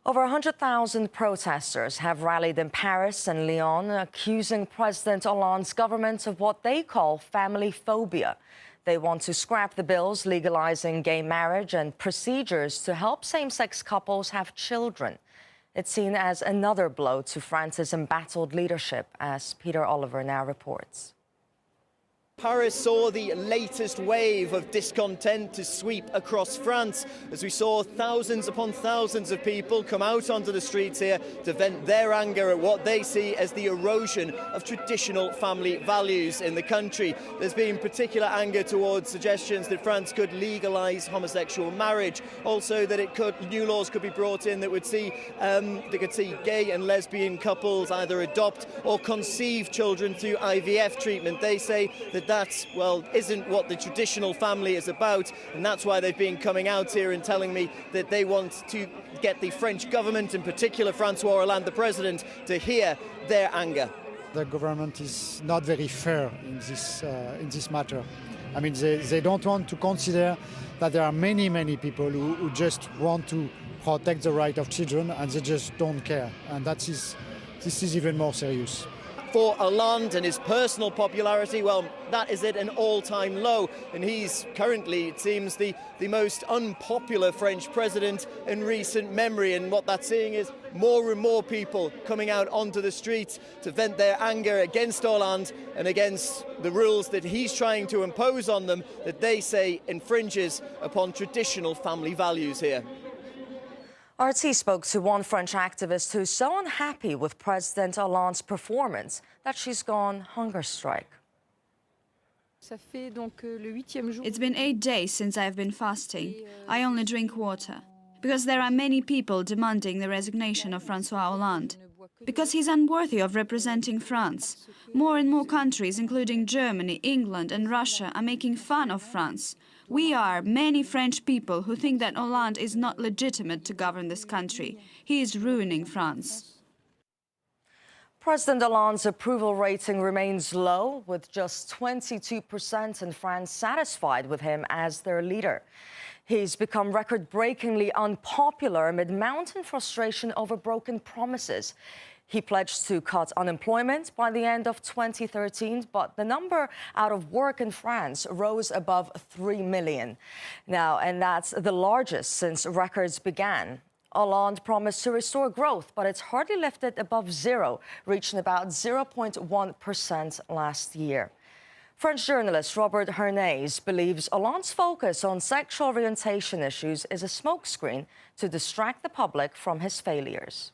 Over 100,000 protesters have rallied in Paris and Lyon, accusing President Hollande's government of what they call family-phobia. They want to scrap the bills legalizing gay marriage and procedures to help same-sex couples have children. It's seen as another blow to France's embattled leadership, as Peter Oliver now reports. Paris saw the latest wave of discontent to sweep across France as we saw thousands upon thousands of people come out onto the streets here to vent their anger at what they see as the erosion of traditional family values in the country. There's been particular anger towards suggestions that France could legalise homosexual marriage, also that new laws could be brought in that would see gay and lesbian couples either adopt or conceive children through IVF treatment. They say that isn't what the traditional family is about, and that's why they've been coming out here and telling me that they want to get the French government, in particular François Hollande, the president, to hear their anger. The government is not very fair in this matter. I mean, they don't want to consider that there are many people who just want to protect the right of children, and they just don't care, and this is even more serious. For Hollande and his personal popularity, well, that is at an all-time low, and he's currently, it seems, the most unpopular French president in recent memory. And what that's seeing is more and more people coming out onto the streets to vent their anger against Hollande and against the rules that he's trying to impose on them that they say infringes upon traditional family values here. RT spoke to one French activist who's so unhappy with President Hollande's performance that she's gone hunger strike. It's been 8 days since I've been fasting. I only drink water. Because there are many people demanding the resignation of François Hollande. Because he's unworthy of representing France. More and more countries, including Germany, England and Russia, are making fun of France. We are many French people who think that Hollande is not legitimate to govern this country. He is ruining France. President Hollande's approval rating remains low, with just 22% in France satisfied with him as their leader. He's become record-breakingly unpopular amid mounting frustration over broken promises. He pledged to cut unemployment by the end of 2013, but the number out of work in France rose above 3 million. Now, and that's the largest since records began. Hollande promised to restore growth, but it's hardly lifted above zero, reaching about 0.1% last year. French journalist Robert Hernaez believes Hollande's focus on sexual orientation issues is a smokescreen to distract the public from his failures.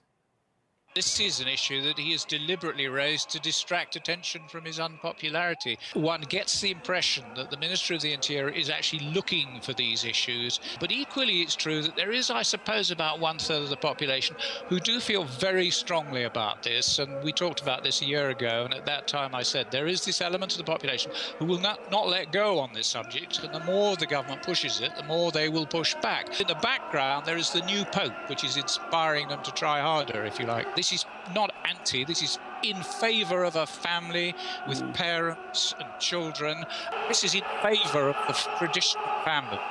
This is an issue that he has deliberately raised to distract attention from his unpopularity. One gets the impression that the Minister of the Interior is actually looking for these issues. But equally, it's true that there is, I suppose, about 1/3 of the population who do feel very strongly about this. And we talked about this a year ago, and at that time I said there is this element of the population who will not let go on this subject. And the more the government pushes it, the more they will push back. In the background, there is the new Pope, which is inspiring them to try harder, if you like. This is not anti, this is in favour of a family with parents and children. This is in favour of the traditional family.